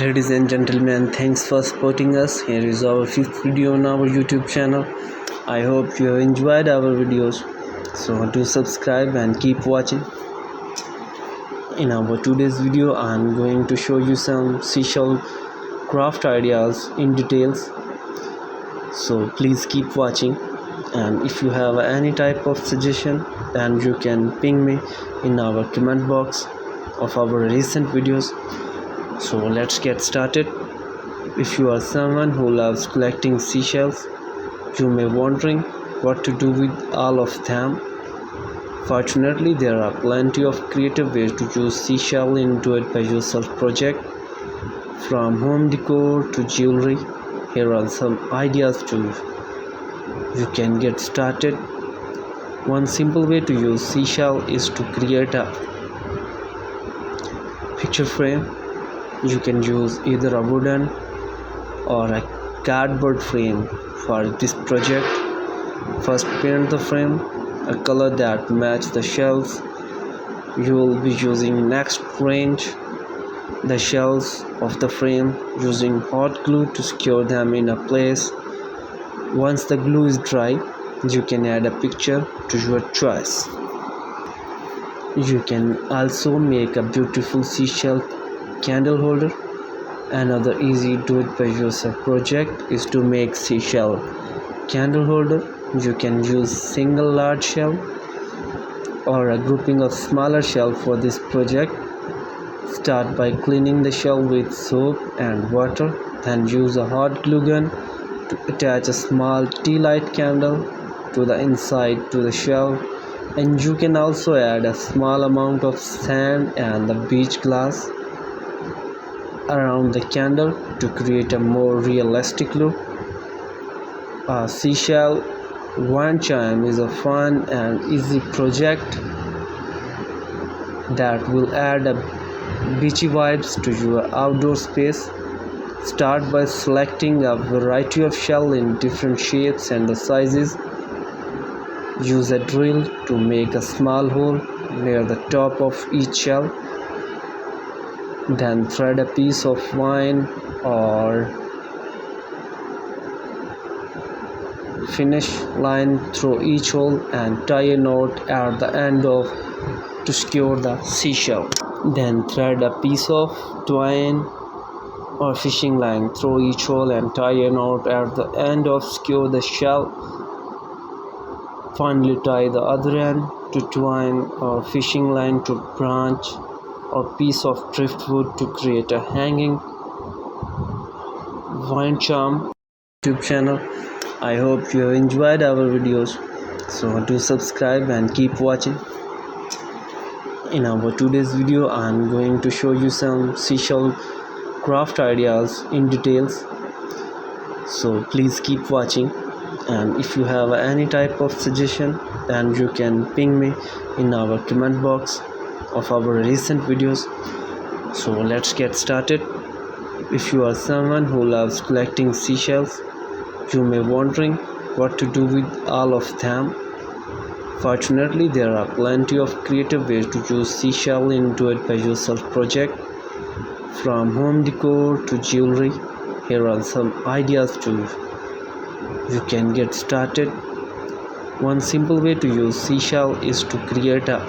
Ladies and gentlemen, thanks for supporting us. Here is our fifth video on our YouTube channel. I hope you have enjoyed our videos. So do subscribe and keep watching. In our today's video, I am going to show you some seashell craft ideas in details. So please keep watching. And if you have any type of suggestion, then you can ping me in our comment box of our recent videos. So let's get started. If you are someone who loves collecting seashells, you may be wondering what to do with all of them. Fortunately, there are plenty of creative ways to use seashell in do-it-by-yourself project. From home decor to jewelry, here are some ideas too. You can get started. One simple way to use seashell is to create a picture frame. You can use either a wooden or a cardboard frame for this project. First, paint the frame a color that matches the shells you will be using. Next, arrange the shells of the frame using hot glue to secure them in a place. Once the glue is dry, you can add a picture to your choice. You can also make a beautiful seashell candle holder. Another easy do-it-by-yourself project is to make seashell candle holder. You can use single large shell or a grouping of smaller shell for this project. Start by cleaning the shell with soap and water, then use a hot glue gun to attach a small tea light candle to the inside to the shell. And you can also add a small amount of sand and the beach glass around the candle to create a more realistic look. A seashell wind chime is a fun and easy project that will add a beachy vibes to your outdoor space. Start by selecting a variety of shell in different shapes and the sizes. Use a drill to make a small hole near the top of each shell. Then thread a piece of twine or finish line through each hole and tie a knot at the end of to secure the seashell. Then thread a piece of twine or fishing line through each hole and tie a knot at the end of secure the shell. Finally, tie the other end to twine or fishing line to branch or piece of driftwood to create a hanging wind charm. YouTube channel. I hope you have enjoyed our videos. So do subscribe and keep watching. In our today's video, I am going to show you some seashell craft ideas in details. So please keep watching. And if you have any type of suggestion, then you can ping me in our comment box of our recent videos. So let's get started. If you are someone who loves collecting seashells, you may be wondering what to do with all of them. Fortunately, there are plenty of creative ways to use seashell in do-it-by-yourself project. From home decor to jewelry, here are some ideas too. You can get started. One simple way to use seashell is to create a